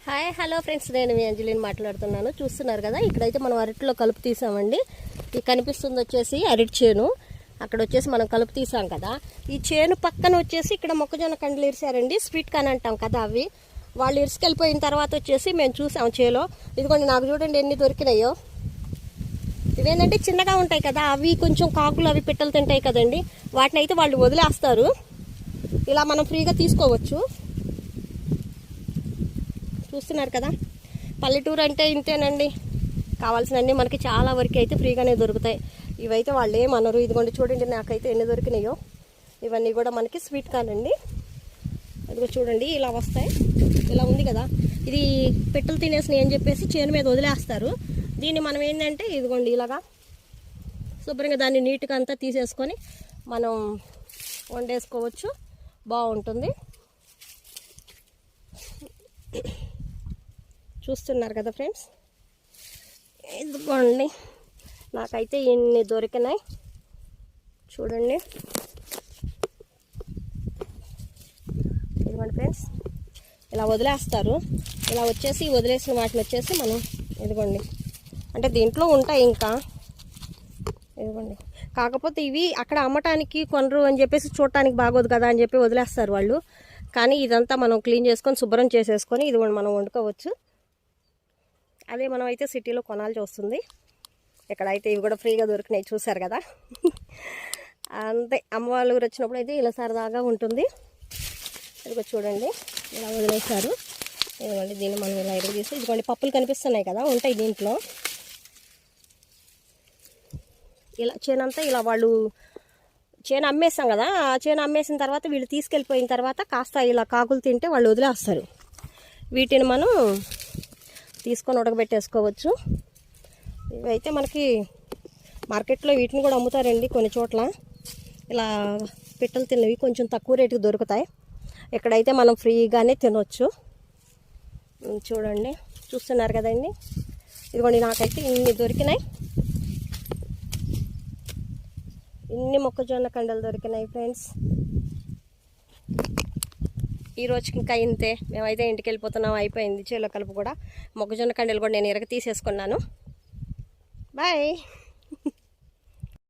Hi hello friends, నేను మీ అంజలిని మాట్లాడుతున్నాను. చూస్తున్నారు కదా, ఇక్కడైతే మనం అరటిలో కలుపు తీసామండి. ఈ కనిపిస్తుంది వచ్చేసి అరటి చేను. అక్కడ వచ్చేసి మనం కలుపు తీసాం కదా. ఈ చేను పక్కన వచ్చేసి ఇక్కడ మొక్కజొన్న కండలు ఇరిసారండి. స్వీట్ కాన్ అంటాం కదా, అవి వాళ్ళు ఇరుసుకెళ్ళిపోయిన తర్వాత వచ్చేసి మేము చూసాం చేలో. ఇదిగోండి, నాకు చూడండి ఎన్ని దొరికినాయో. ఇవేంటంటే చిన్నగా ఉంటాయి కదా, అవి కొంచెం కాకులు అవి పిట్టలు తింటాయి కదండి. వాటిని అయితే వాళ్ళు వదిలేస్తారు. ఇలా మనం ఫ్రీగా తీసుకోవచ్చు. చూస్తున్నారు కదా, పల్లెటూరు అంటే ఇంతేనండి. కావాల్సినవన్నీ మనకి చాలా వరకు అయితే ఫ్రీగానే దొరుకుతాయి. ఇవైతే వాళ్ళు ఏమన్నారు. ఇదిగోండి చూడండి, నాకైతే ఎన్ని దొరికినాయో. ఇవన్నీ కూడా మనకి స్వీట్ కార్న్ అండి. అదిగో చూడండి, ఇలా వస్తాయి. ఇలా ఉంది కదా, ఇది పెట్టెలు తినేసినాయి అని చెప్పేసి చేను మీద వదిలేస్తారు. దీన్ని మనం ఏంటంటే ఇదిగోండి ఇలాగా శుభ్రంగా దాన్ని నీట్గా అంతా తీసేసుకొని మనం వండేసుకోవచ్చు. బాగుంటుంది. చూస్తున్నారు కదా ఫ్రెండ్స్, ఇదిగోండి నాకైతే ఇన్ని దొరికినాయి. చూడండి, ఇదిగోండి ఫ్రెండ్స్, ఇలా వదిలేస్తారు. ఇలా వచ్చేసి వదిలేసిన వాటిని వచ్చేసి మనం ఇదిగోండి, అంటే దీంట్లో ఉంటాయి ఇంకా. ఇదిగోండి, కాకపోతే ఇవి అక్కడ అమ్మటానికి కొనరు అని చెప్పేసి చూడటానికి బాగోదు కదా అని చెప్పి వదిలేస్తారు వాళ్ళు. కానీ ఇదంతా మనం క్లీన్ చేసుకొని శుభ్రం చేసేసుకొని ఇదిగోండి మనం వండుకోవచ్చు. అదే మనం అయితే సిటీలో కొనాల్సి వస్తుంది. ఇక్కడైతే ఇవి కూడా ఫ్రీగా దొరికినాయి, చూసారు కదా. అంతే, అమ్మ వాళ్ళ ఊరు వచ్చినప్పుడు అయితే ఇలా సరదాగా ఉంటుంది. ఇదిగో చూడండి, ఇలా వదిలేశారు. ఇదిగోండి, దీన్ని మనం ఇలా ఎరుగు తీసి ఇదిగోండి పప్పులు కనిపిస్తున్నాయి కదా, ఉంటాయి దీంట్లో. ఇలా చేనంతా ఇలా వాళ్ళు చేను అమ్మేస్తాం కదా, ఆ చేను అమ్మేసిన తర్వాత వీళ్ళు తీసుకెళ్ళిపోయిన తర్వాత కాస్త ఇలా కాకులు తింటే వాళ్ళు వదిలేస్తారు. వీటిని మనం తీసుకొని ఉడకబెట్టేసుకోవచ్చు. ఇవైతే మనకి మార్కెట్లో వీటిని కూడా అమ్ముతారండి కొన్ని చోట్ల. ఇలా పిట్టలు తిన్నవి కొంచెం తక్కువ రేటుకి దొరుకుతాయి. ఇక్కడైతే మనం ఫ్రీగానే తినవచ్చు. చూడండి, చూస్తున్నారు కదండి. ఇదిగోండి, నాకైతే ఇన్ని దొరికినాయి. ఇన్ని మొక్కజొన్న కండలు దొరికినాయి ఫ్రెండ్స్. ఈ రోజుకి ఇంకా ఇంతే. మేమైతే ఇంటికి వెళ్ళిపోతున్నాం, అయిపోయింది చేలో కలుపు కూడా. మొక్కజొన్న కండలు కూడా నేను తీసేసుకున్నాను. బాయ్.